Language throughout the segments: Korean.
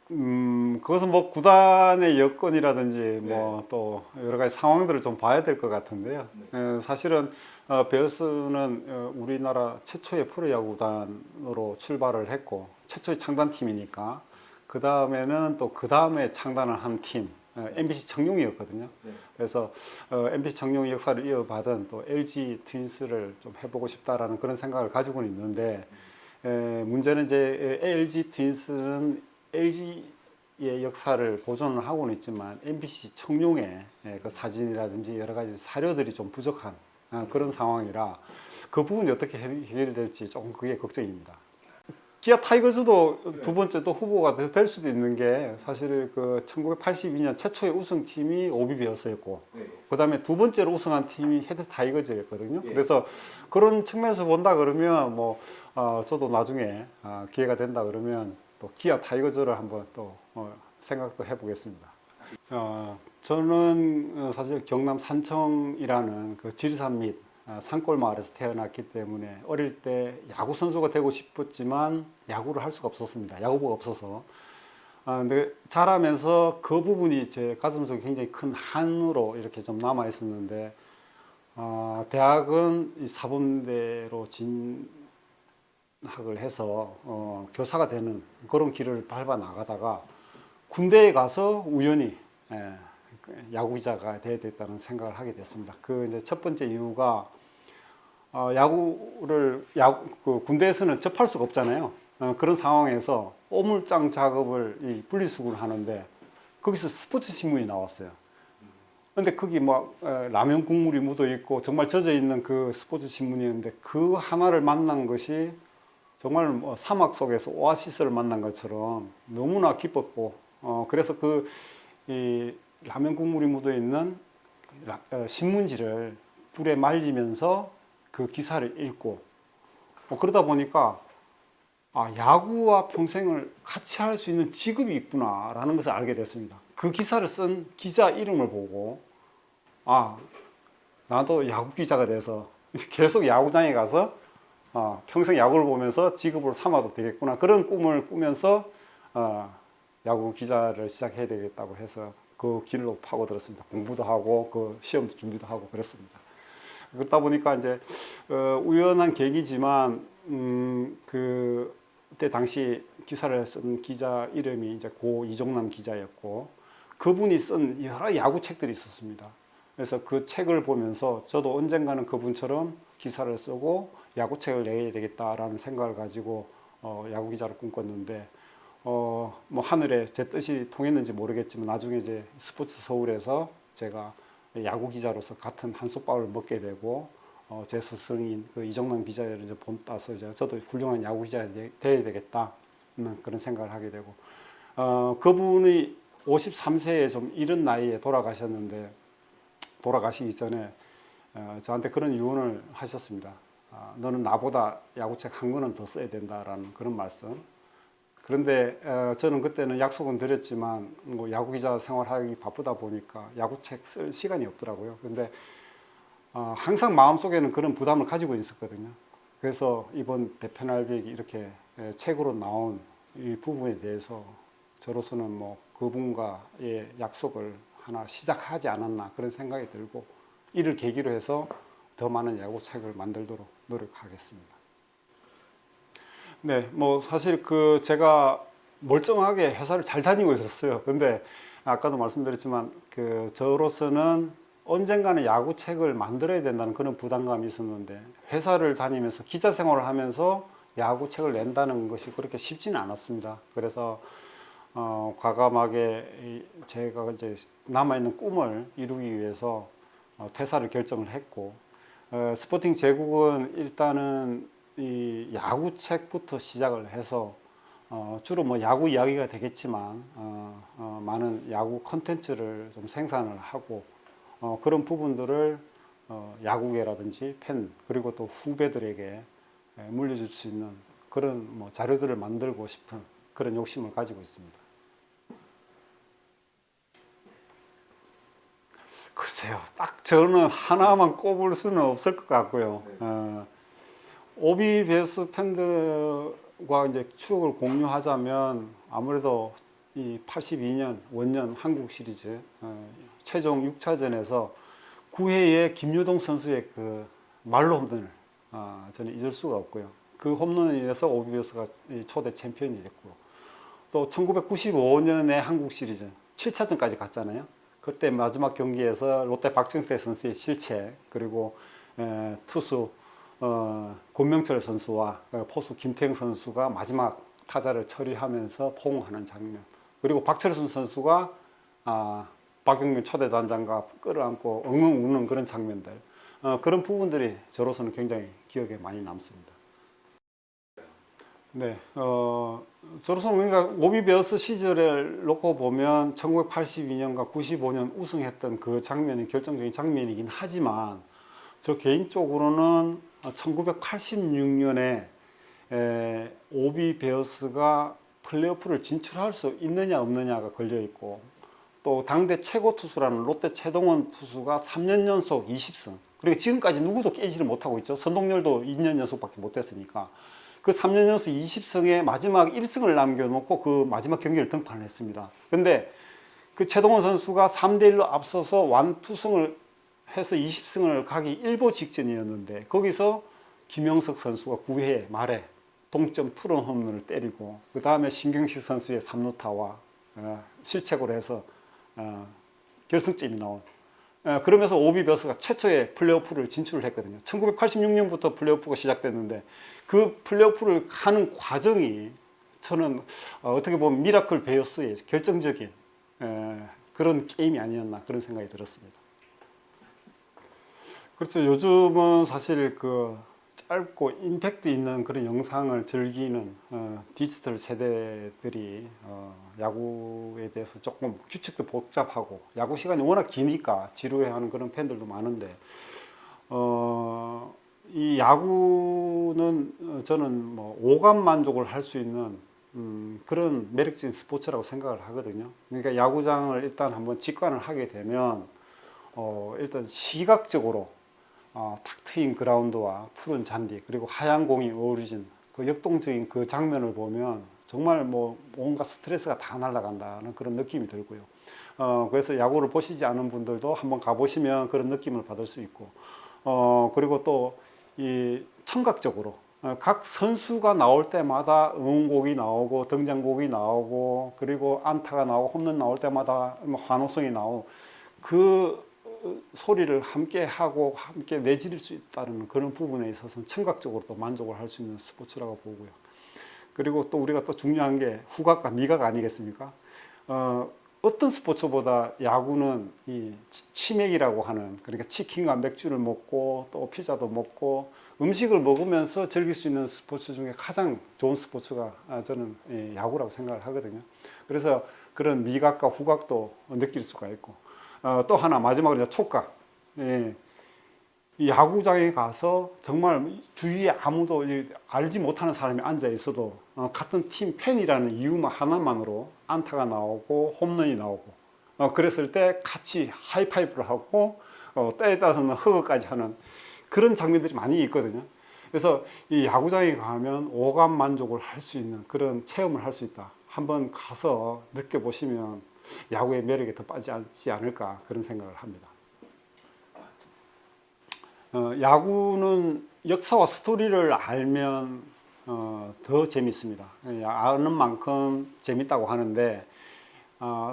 그것은 뭐 구단의 여건이라든지 네. 뭐 또 여러 가지 상황들을 좀 봐야 될 것 같은데요. 사실은 베어스는 우리나라 최초의 프로야구단으로 출발을 했고 최초의 창단팀이니까 그 다음에는 또 그 다음에 창단을 한 팀, MBC 청룡이었거든요. 네. 그래서 MBC 청룡의 역사를 이어받은 또 LG 트윈스를 좀 해보고 싶다라는 그런 생각을 가지고는 있는데 문제는 이제 LG 트윈스는 LG의 역사를 보존을 하고는 있지만 MBC 청룡의 그 사진이라든지 여러 가지 사료들이 좀 부족한 그런 상황이라 그 부분이 어떻게 해결될지 조금 그게 걱정입니다. 기아 타이거즈도 두 번째 또 후보가 될 수도 있는 게 사실 그 1982년 최초의 우승팀이 오비베어스였고 네. 그 다음에 두 번째로 우승한 팀이 헤드 타이거즈였거든요. 예. 그래서 그런 측면에서 본다 그러면 뭐 저도 나중에 기회가 된다 그러면 또 기아 타이거즈를 한번 또 생각도 해보겠습니다. 저는 사실 경남 산청이라는 그 지리산 및 산골 마을에서 태어났기 때문에 어릴 때 야구 선수가 되고 싶었지만 야구를 할 수가 없었습니다. 야구부가 없어서. 근데 자라면서 그 부분이 제 가슴속에 굉장히 큰 한으로 이렇게 좀 남아 있었는데 대학은 이 사범대로 진학을 해서 교사가 되는 그런 길을 밟아 나가다가 군대에 가서 우연히 야구 기자가 돼야 됐다는 생각을 하게 됐습니다. 그 이제 첫 번째 이유가 그 군대에서는 접할 수가 없잖아요. 그런 상황에서 오물장 작업을 분리수거를 하는데 거기서 스포츠 신문이 나왔어요. 근데 거기 막 라면 국물이 묻어 있고 정말 젖어 있는 그 스포츠 신문이었는데 그 하나를 만난 것이 정말 뭐 사막 속에서 오아시스를 만난 것처럼 너무나 기뻤고 그래서 이 라면 국물이 묻어 있는 신문지를 불에 말리면서 그 기사를 읽고 그러다 보니까 야구와 평생을 같이 할 수 있는 직업이 있구나라는 것을 알게 됐습니다. 그 기사를 쓴 기자 이름을 보고 나도 야구 기자가 돼서 계속 야구장에 가서 평생 야구를 보면서 직업으로 삼아도 되겠구나 그런 꿈을 꾸면서 야구 기자를 시작해야 되겠다고 해서 그 길로 파고들었습니다. 공부도 하고 그 시험도 준비도 하고 그랬습니다. 그러다 보니까 이제 우연한 계기지만 그때 당시 기사를 쓴 기자 이름이 이제 고 이종남 기자였고 그분이 쓴 여러 야구 책들이 있었습니다. 그래서 그 책을 보면서 저도 언젠가는 그분처럼 기사를 쓰고 야구 책을 내야 되겠다라는 생각을 가지고 야구 기자를 꿈꿨는데 뭐 하늘에 제 뜻이 통했는지 모르겠지만 나중에 이제 스포츠 서울에서 제가 야구 기자로서 같은 한솥밥을 먹게 되고 제 스승인 그 이정남 기자를 이제 본따서 이제 저도 훌륭한 야구 기자가 돼야 되겠다 그런 생각을 하게 되고 그분이 53세에 좀 이른 나이에 돌아가셨는데 돌아가시기 전에 저한테 그런 유언을 하셨습니다. 너는 나보다 야구책 한 권은 더 써야 된다라는 그런 말씀. 그런데 저는 그때는 약속은 드렸지만 뭐 야구 기자 생활하기 바쁘다 보니까 야구책 쓸 시간이 없더라고요. 그런데 항상 마음속에는 그런 부담을 가지고 있었거든요. 그래서 이번 대편알백이 이렇게 책으로 나온 이 부분에 대해서 저로서는 뭐 그분과의 약속을 하나 시작하지 않았나 그런 생각이 들고 이를 계기로 해서 더 많은 야구책을 만들도록 노력하겠습니다. 네, 뭐 사실 제가 멀쩡하게 회사를 잘 다니고 있었어요. 근데 아까도 말씀드렸지만 저로서는 언젠가는 야구책을 만들어야 된다는 그런 부담감이 있었는데 회사를 다니면서 기자 생활을 하면서 야구책을 낸다는 것이 그렇게 쉽지는 않았습니다. 그래서 과감하게 제가 이제 남아있는 꿈을 이루기 위해서 퇴사를 결정을 했고 스포팅 제국은 일단은 이 야구책부터 시작을 해서 주로 뭐 야구 이야기가 되겠지만 많은 야구 콘텐츠를 좀 생산을 하고 그런 부분들을 야구계라든지 팬 그리고 또 후배들에게 물려줄 수 있는 그런 뭐 자료들을 만들고 싶은 그런 욕심을 가지고 있습니다. 글쎄요, 딱 저는 하나만 꼽을 수는 없을 것 같고요. 오비베스 팬들과 이제 추억을 공유하자면 아무래도 이 82년 원년 한국 시리즈 최종 6차전에서 9회에 김효동 선수의 그 말로 홈런을 저는 잊을 수가 없고요. 그 홈런에 인해서 오비베어스가 초대 챔피언이 됐고, 또 1995년에 한국 시리즈 7차전까지 갔잖아요. 그때 마지막 경기에서 롯데 박정태 선수의 실책, 그리고 투수 권명철 선수와 포수 김태형 선수가 마지막 타자를 처리하면서 포옹하는 장면, 그리고 박철순 선수가 박용민 초대 단장과 끌어안고 엉엉 우는 그런 장면들, 그런 부분들이 저로서는 굉장히 기억에 많이 남습니다. 네, 저로서는 그러니까 오비베어스 시절을 놓고 보면 1982년과 95년 우승했던 그 장면이 결정적인 장면이긴 하지만, 저 개인적으로는 1986년에 오비베어스가 플레이오프를 진출할 수 있느냐 없느냐가 걸려 있고, 또 당대 최고 투수라는 롯데 최동원 투수가 3년 연속 20승, 그리고 지금까지 누구도 깨지를 못하고 있죠. 선동열도 2년 연속밖에 못했으니까 그 3년 연속 20승에 마지막 1승을 남겨놓고 그 마지막 경기를 등판을 했습니다. 근데 그 최동원 선수가 3대1로 앞서서 완투승을 해서 20승을 가기 일보 직전이었는데, 거기서 김영석 선수가 9회 말에 동점 투런 홈런을 때리고, 그 다음에 신경식 선수의 3루타와 실책으로 해서 결승점이 나온, 그러면서 오비베어스가 최초의 플레이오프를 진출을 했거든요. 1986년부터 플레이오프가 시작됐는데, 그 플레이오프를 가는 과정이 저는 어떻게 보면 미라클 베어스의 결정적인 그런 게임이 아니었나, 그런 생각이 들었습니다. 그렇죠. 요즘은 사실 그 짧고 임팩트 있는 그런 영상을 즐기는 디지털 세대들이 야구에 대해서 조금 규칙도 복잡하고, 야구 시간이 워낙 기니까 지루해하는 그런 팬들도 많은데, 이 야구는 저는 뭐 오감 만족을 할 수 있는 그런 매력적인 스포츠라고 생각을 하거든요. 그러니까 야구장을 일단 한번 직관을 하게 되면 일단 시각적으로 탁 트인 그라운드와 푸른 잔디, 그리고 하얀 공이 어우러진 그 역동적인 그 장면을 보면 정말 뭐 온갖 스트레스가 다 날아간다는 그런 느낌이 들고요. 그래서 야구를 보시지 않은 분들도 한번 가보시면 그런 느낌을 받을 수 있고, 그리고 또 이 청각적으로 각 선수가 나올 때마다 응원곡이 나오고 등장곡이 나오고, 그리고 안타가 나오고 홈런 나올 때마다 환호성이 나오고, 그 소리를 함께 하고 함께 내지를 수 있다는 그런 부분에 있어서는 청각적으로 또 만족을 할 수 있는 스포츠라고 보고요. 그리고 또 우리가 또 중요한 게 후각과 미각 아니겠습니까? 어떤 스포츠보다 야구는 이 치맥이라고 하는, 그러니까 치킨과 맥주를 먹고 또 피자도 먹고 음식을 먹으면서 즐길 수 있는 스포츠 중에 가장 좋은 스포츠가 저는 야구라고 생각을 하거든요. 그래서 그런 미각과 후각도 느낄 수가 있고, 또 하나 마지막으로 촉각. 이 야구장에 가서 정말 주위에 아무도 알지 못하는 사람이 앉아 있어도 같은 팀 팬이라는 이유만 하나만으로 안타가 나오고 홈런이 나오고, 그랬을 때 같이 하이파이브를 하고 때에 따라서는 허그까지 하는 그런 장면들이 많이 있거든요. 그래서 이 야구장에 가면 오감 만족을 할 수 있는 그런 체험을 할 수 있다. 한번 가서 느껴보시면 야구의 매력에 더 빠지지 않을까, 그런 생각을 합니다. 야구는 역사와 스토리를 알면 더 재밌습니다. 아는 만큼 재밌다고 하는데,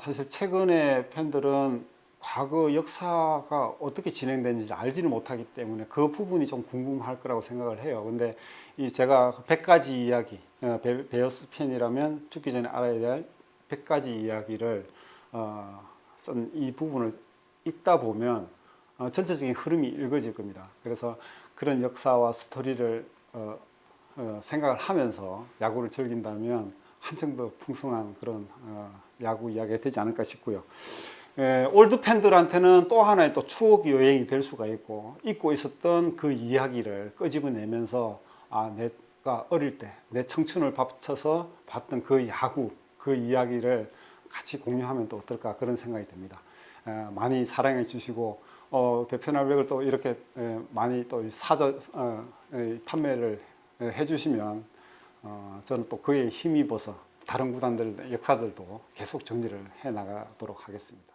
사실 최근에 팬들은 과거 역사가 어떻게 진행됐는지 알지를 못하기 때문에 그 부분이 좀 궁금할 거라고 생각을 해요. 근데 제가 100가지 이야기, 베어스 팬이라면 죽기 전에 알아야 될 100가지 이야기를 쓴 이 부분을 읽다 보면 전체적인 흐름이 읽어질 겁니다. 그래서 그런 역사와 스토리를 생각을 하면서 야구를 즐긴다면 한층 더 풍성한 그런 야구 이야기가 되지 않을까 싶고요. 올드 팬들한테는 또 하나의 또 추억 여행이 될 수가 있고, 잊고 있었던 그 이야기를 끄집어내면서 내가 어릴 때 내 청춘을 바쳐서 봤던 그 야구, 그 이야기를 같이 공유하면 또 어떨까, 그런 생각이 듭니다. 많이 사랑해 주시고 개편할백을 또 이렇게 많이 또 사전 판매를 해주시면 저는 또 그에 힘입어서 다른 구단들 역사들도 계속 정리를 해 나가도록 하겠습니다.